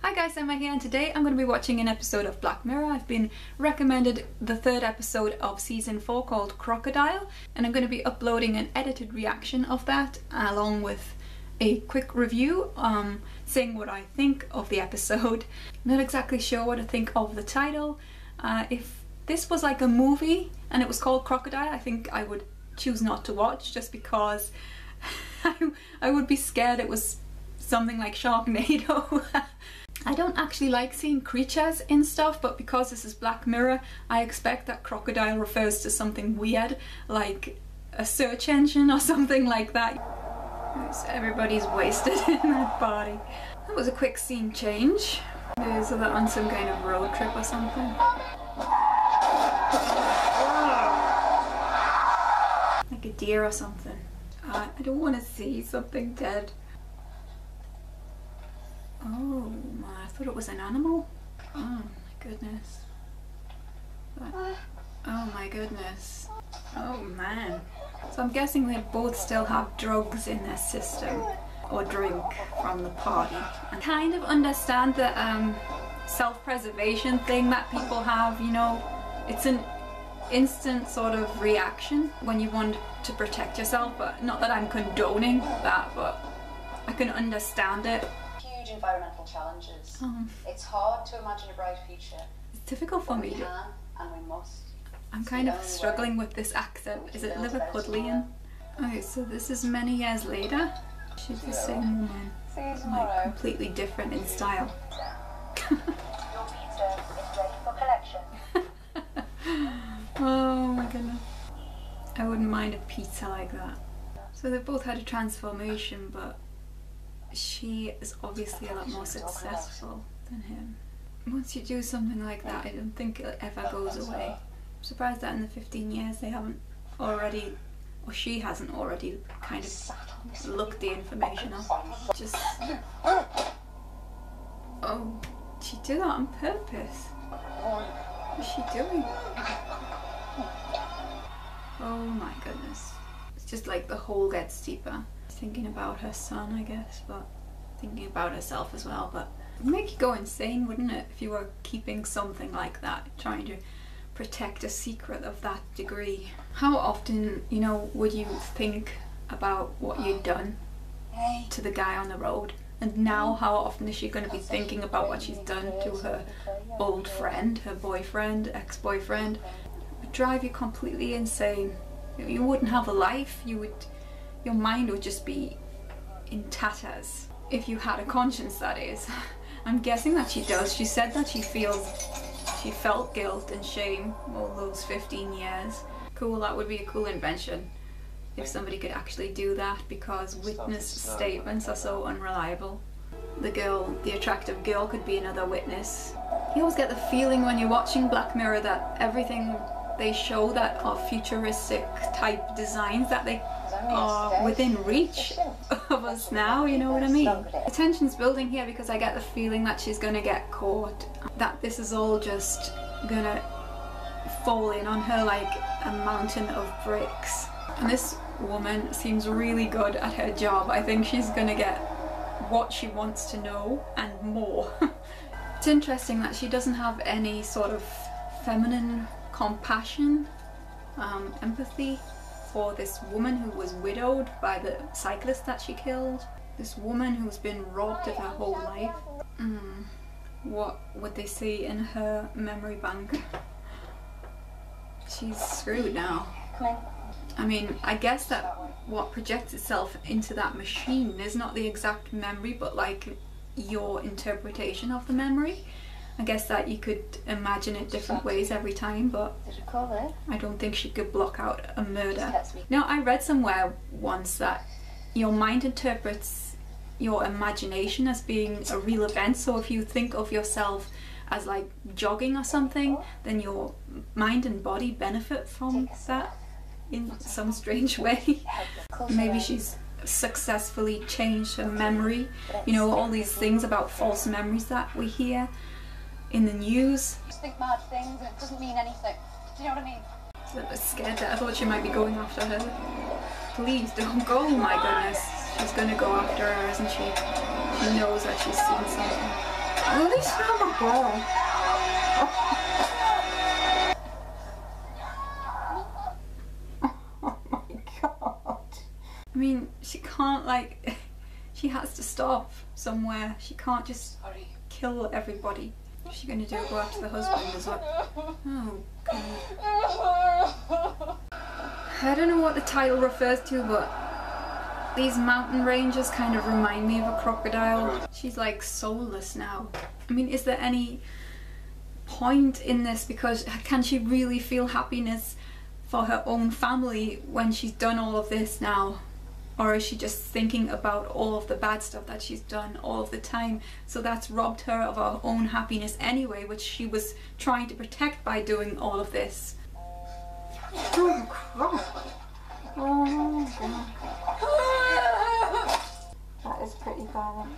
Hi guys, Emma here, and today I'm going to be watching an episode of Black Mirror. I've been recommended the third episode of season 4 called Crocodile, and I'm going to be uploading an edited reaction of that along with a quick review saying what I think of the episode. I'm not exactly sure what I think of the title. If this was like a movie and it was called Crocodile, I think I would choose not to watch just because I would be scared it was something like Sharknado. I don't actually like seeing creatures in stuff, but because this is Black Mirror, I expect that crocodile refers to something weird, like a search engine or something like that. So everybody's wasted in that party. That was a quick scene change. So they're on some kind of road trip or something. Like a deer or something. I don't want to see something dead. Oh my, I thought it was an animal. Oh my goodness. Oh my goodness. Oh man. So I'm guessing they both still have drugs in their system or drink from the party. I kind of understand the self-preservation thing that people have, you know. It's an instant sort of reaction when you want to protect yourself, but not that I'm condoning that, but I can understand it. Environmental challenges. It's hard to imagine a bright future. It's difficult for me. We can and we must. I'm kind of struggling with this accent. Is it Liverpudlian? Okay, so this is many years later. She's the same woman, like completely different in style. Your pizza is ready for collection. Oh my goodness. I wouldn't mind a pizza like that. So they both had a transformation, but she is obviously a lot more successful than him. Once you do something like that, I don't think it ever goes away. I'm surprised that in the 15 years they haven't already, or she hasn't already kind of looked the information up. Just... Oh, she did that on purpose. What is she doing? Oh my goodness. It's just like the hole gets deeper. Thinking about her son, I guess, but thinking about herself as well. But it would make you go insane, wouldn't it, if you were keeping something like that, trying to protect a secret of that degree. How often, you know, would you think about what you'd done to the guy on the road? And now how often is she going to be thinking about what she's done to her old friend, her boyfriend, ex-boyfriend? It would drive you completely insane. You wouldn't have a life. Your mind would just be in tatters. If you had a conscience, that is. I'm guessing that she does. She said that she felt guilt and shame all those 15 years. Cool, that would be a cool invention. If somebody could actually do that, because witness statements are so unreliable. The attractive girl could be another witness. You always get the feeling when you're watching Black Mirror that everything they show that are futuristic type designs, that they are within reach of us now, you know what I mean? The tension's building here because I get the feeling that she's gonna get caught, that this is all just gonna fall in on her like a mountain of bricks. And this woman seems really good at her job. I think she's gonna get what she wants to know and more. It's interesting that she doesn't have any sort of feminine compassion, empathy for this woman who was widowed by the cyclist that she killed. This woman who's been robbed of her whole life. What would they see in her memory bank? She's screwed now. I mean, I guess that what projects itself into that machine is not the exact memory, but like your interpretation of the memory. I guess that you could imagine it different ways every time, but I don't think she could block out a murder. Now, I read somewhere once that your mind interprets your imagination as being a real event, so if you think of yourself as like jogging or something, then your mind and body benefit from that in some strange way. Maybe she's successfully changed her memory. You know, all these things about false memories that we hear in the news. Just think mad things and it doesn't mean anything. Do you know what I mean? I was a bit scared that I thought she might be going after her. Please don't go, oh my goodness. She's gonna go after her, isn't she? She knows that she's seen something. At least I'm a girl. Oh my god. I mean, she can't, like, she has to stop somewhere. She can't just kill everybody. What's she gonna do? Go after the husband as well? Oh god. I don't know what the title refers to, but these mountain ranges kind of remind me of a crocodile. She's like soulless now. I mean, is there any point in this? Because can she really feel happiness for her own family when she's done all of this now? Or is she just thinking about all of the bad stuff that she's done all of the time? So that's robbed her of her own happiness anyway, which she was trying to protect by doing all of this. Oh crap. Oh god. That is pretty violent.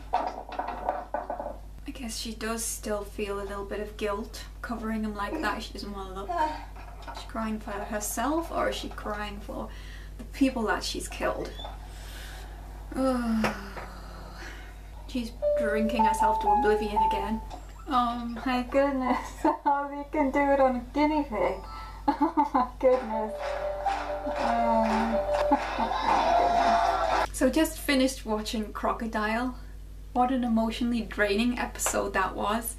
I guess she does still feel a little bit of guilt covering him like that. She doesn't want to look. Is she crying for herself, or is she crying for the people that she's killed? Oh. She's drinking herself to oblivion again. Oh my goodness. Oh, you can do it on a guinea pig. Oh my goodness. So just finished watching Crocodile. What an emotionally draining episode that was.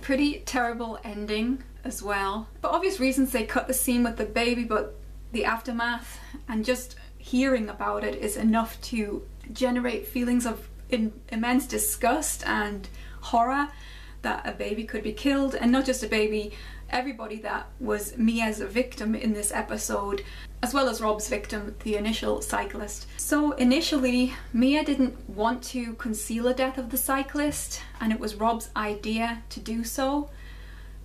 Pretty terrible ending as well. For obvious reasons they cut the scene with the baby, but the aftermath and just hearing about it is enough to generate feelings of immense disgust and horror that a baby could be killed, and not just a baby, everybody that was Mia's victim in this episode, as well as Rob's victim, the initial cyclist. So initially, Mia didn't want to conceal the death of the cyclist, and it was Rob's idea to do so.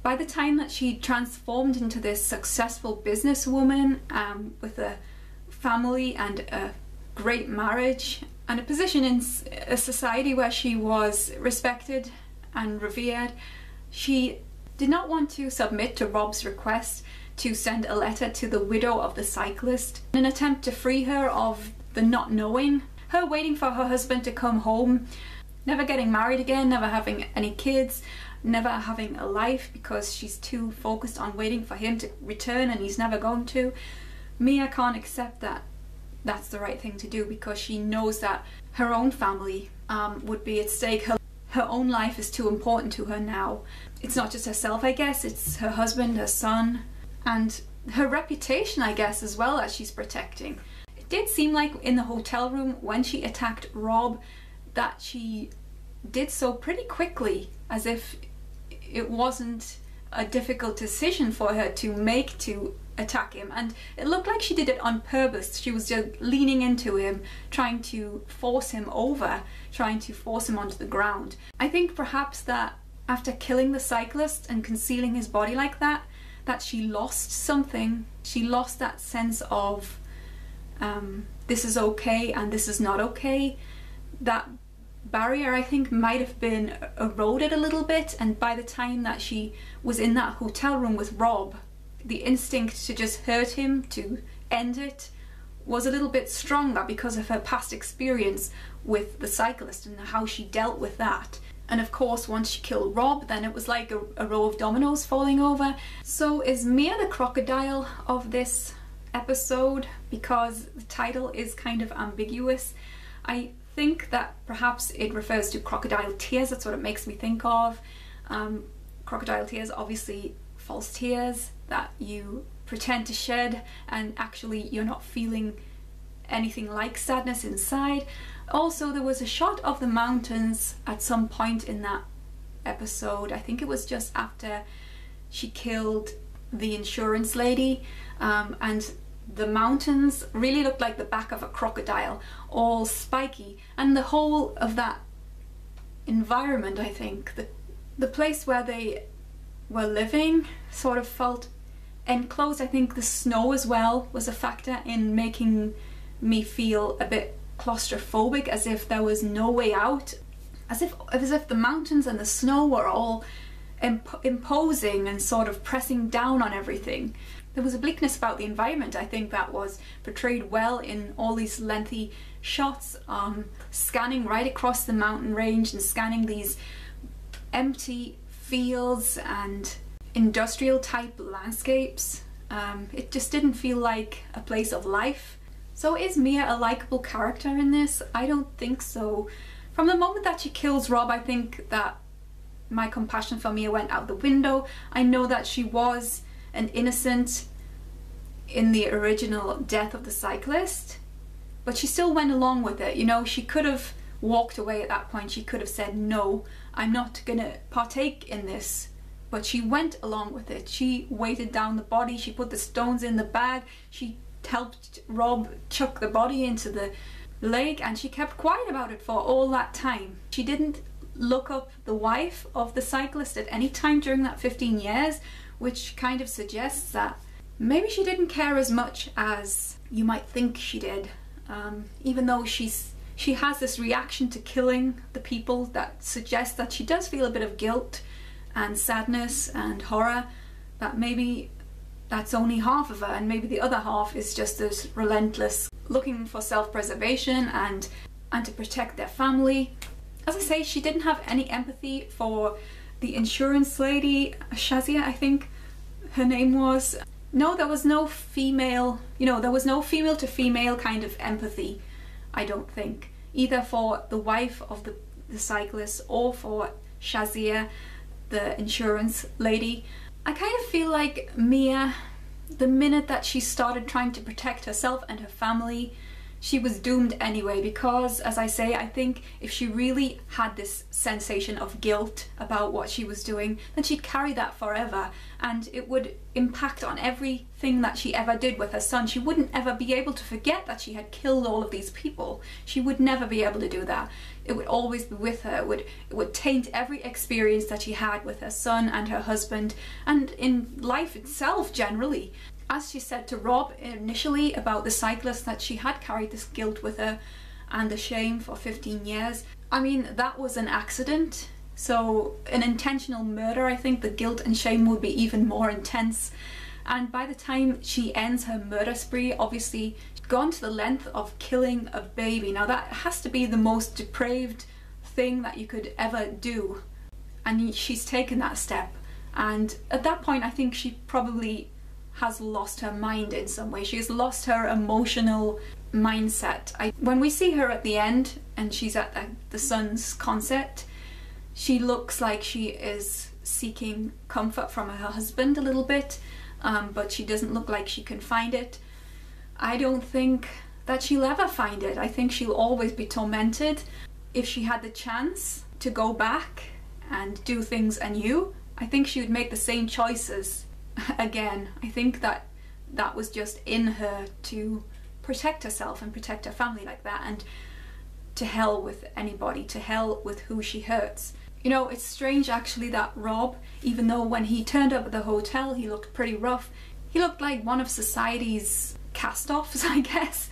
By the time that she transformed into this successful businesswoman with a family and a great marriage and a position in a society where she was respected and revered, she did not want to submit to Rob's request to send a letter to the widow of the cyclist in an attempt to free her of the not knowing, her waiting for her husband to come home, never getting married again, never having any kids, never having a life because she's too focused on waiting for him to return and he's never going to. Mia can't accept that that's the right thing to do because she knows that her own family would be at stake. Her own life is too important to her now. It's not just herself, I guess, it's her husband, her son, and her reputation, I guess, as well, that she's protecting. It did seem like in the hotel room when she attacked Rob that she did so pretty quickly, as if it wasn't a difficult decision for her to make to attack him, and it looked like she did it on purpose. She was just leaning into him, trying to force him over, trying to force him onto the ground. I think perhaps that after killing the cyclist and concealing his body like that, that she lost something. She lost that sense of this is okay and this is not okay. That barrier, I think, might have been eroded a little bit, and by the time that she was in that hotel room with Rob, the instinct to just hurt him, to end it, was a little bit stronger because of her past experience with the cyclist and how she dealt with that. And of course, once she killed Rob, then it was like a row of dominoes falling over. So is Mia the crocodile of this episode? Because the title is kind of ambiguous. I think that perhaps it refers to crocodile tears. That's what it makes me think of. Crocodile tears, obviously false tears that you pretend to shed and actually you're not feeling anything like sadness inside. Also, there was a shot of the mountains at some point in that episode. I think it was just after she killed the insurance lady, and the mountains really looked like the back of a crocodile, all spiky, and the whole of that environment, I think, the place where they were living sort of felt enclosed. I think the snow as well was a factor in making me feel a bit claustrophobic, as if there was no way out, as if the mountains and the snow were all imposing and sort of pressing down on everything. There was a bleakness about the environment, I think, that was portrayed well in all these lengthy shots, scanning right across the mountain range and scanning these empty fields and industrial type landscapes. It just didn't feel like a place of life. So is Mia a likable character in this? I don't think so. From the moment that she kills Rob, I think that my compassion for Mia went out the window. I know that she was an innocent in the original death of the cyclist, but she still went along with it. You know, she could have walked away at that point. She could have said, no, I'm not gonna partake in this. But she went along with it. She weighted down the body, she put the stones in the bag, she helped Rob chuck the body into the lake, and she kept quiet about it for all that time. She didn't look up the wife of the cyclist at any time during that 15 years, which kind of suggests that maybe she didn't care as much as you might think she did. Even though she has this reaction to killing the people that suggests that she does feel a bit of guilt and sadness and horror, that maybe that's only half of her, and maybe the other half is just as relentless, looking for self-preservation and to protect their family. As I say, she didn't have any empathy for the insurance lady, Shazia, I think her name was. No, there was no female, you know, there was no female to female kind of empathy, I don't think, either for the wife of the cyclist or for Shazia, the insurance lady. I kind of feel like Mia, the minute that she started trying to protect herself and her family, she was doomed anyway, because, as I say, I think if she really had this sensation of guilt about what she was doing, then she'd carry that forever, and it would impact on everything that she ever did with her son. She wouldn't ever be able to forget that she had killed all of these people. She would never be able to do that. It would always be with her. It would taint every experience that she had with her son and her husband, and in life itself generally. As she said to Rob initially about the cyclist, that she had carried this guilt with her and the shame for 15 years. I mean, that was an accident. So an intentional murder, I think the guilt and shame would be even more intense. And by the time she ends her murder spree, obviously she's gone to the length of killing a baby. Now that has to be the most depraved thing that you could ever do. And she's taken that step. And at that point, I think she probably has lost her mind in some way. She has lost her emotional mindset. When we see her at the end and she's at the son's concert, she looks like she is seeking comfort from her husband a little bit, but she doesn't look like she can find it. I don't think that she'll ever find it. I think she'll always be tormented. If she had the chance to go back and do things anew, I think she would make the same choices again. I think that was just in her to protect herself and protect her family like that, and to hell with anybody, to hell with who she hurts. You know, it's strange actually that Rob, even though when he turned up at the hotel he looked pretty rough, he looked like one of society's cast-offs, I guess.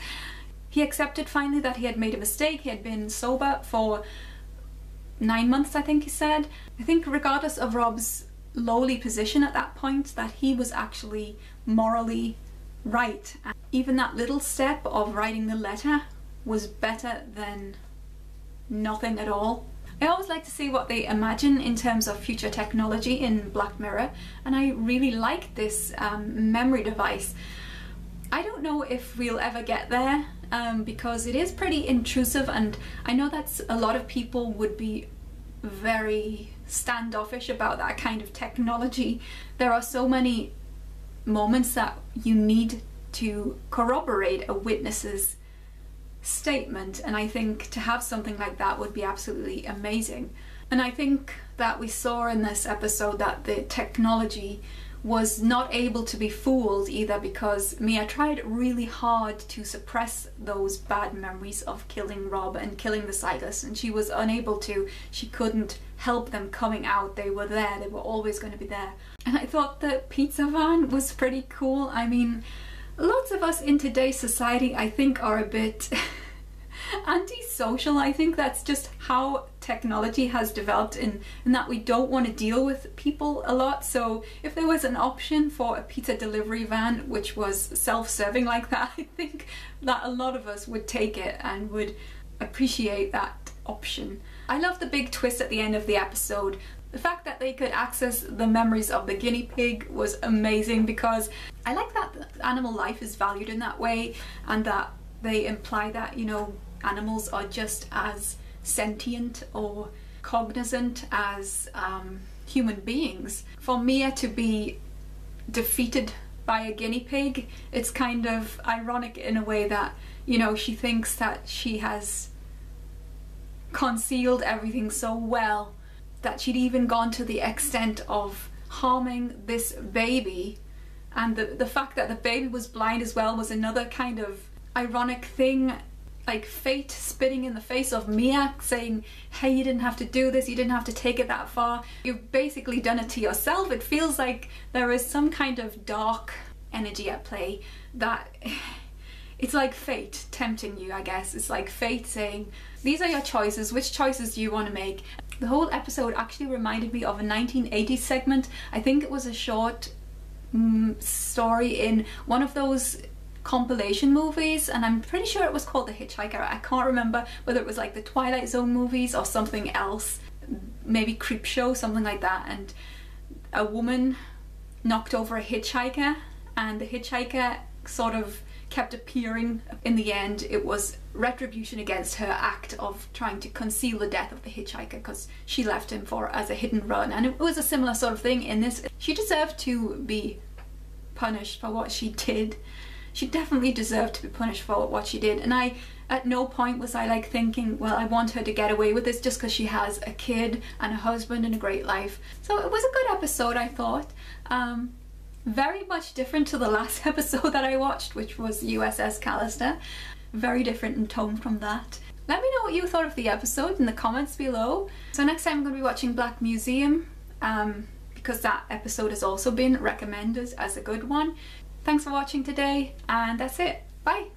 He accepted finally that he had made a mistake. He had been sober for 9 months, I think he said. I think regardless of Rob's lowly position at that point, that he was actually morally right. And even that little step of writing the letter was better than nothing at all. I always like to see what they imagine in terms of future technology in Black Mirror, and I really like this memory device. I don't know if we'll ever get there, because it is pretty intrusive, and I know that a lot of people would be very standoffish about that kind of technology. There are so many moments that you need to corroborate a witness's statement, and I think to have something like that would be absolutely amazing. And I think that we saw in this episode that the technology was not able to be fooled either, because Mia tried really hard to suppress those bad memories of killing Rob and killing the cyclist, and she was unable to. She couldn't help them coming out. They were there, they were always going to be there. And I thought the pizza van was pretty cool. I mean, lots of us in today's society, I think, are a bit antisocial. I think that's just how technology has developed, in that we don't want to deal with people a lot. So if there was an option for a pizza delivery van which was self-serving like that, I think that a lot of us would take it and would appreciate that option. I love the big twist at the end of the episode. The fact that they could access the memories of the guinea pig was amazing, because I like that animal life is valued in that way, and that they imply that, you know, animals are just as sentient or cognizant as human beings. For Mia to be defeated by a guinea pig, it's kind of ironic in a way that, you know, she thinks that she has concealed everything so well that she'd even gone to the extent of harming this baby, and the fact that the baby was blind as well was another kind of ironic thing, like fate spitting in the face of Mia, saying, hey, you didn't have to do this, you didn't have to take it that far, you've basically done it to yourself. It feels like there is some kind of dark energy at play, that it's like fate tempting you, I guess. It's like fate saying, these are your choices, which choices do you want to make? The whole episode actually reminded me of a 1980s segment. I think it was a short story in one of those compilation movies, and I'm pretty sure it was called The Hitchhiker. I can't remember whether it was like the Twilight Zone movies or something else, maybe Creepshow, something like that, and a woman knocked over a hitchhiker, and the hitchhiker sort of kept appearing. In the end, it was retribution against her act of trying to conceal the death of the hitchhiker, because she left him for as a hit and run, and it was a similar sort of thing in this. She deserved to be punished for what she did. She definitely deserved to be punished for what she did, and at no point was I like thinking, well, I want her to get away with this just because she has a kid and a husband and a great life. So it was a good episode, I thought. Very much different to the last episode that I watched, which was USS Callister. Very different in tone from that. Let me know what you thought of the episode in the comments below. So next time I'm going to be watching Black Museum, because that episode has also been recommended as a good one. Thanks for watching today, and that's it. Bye!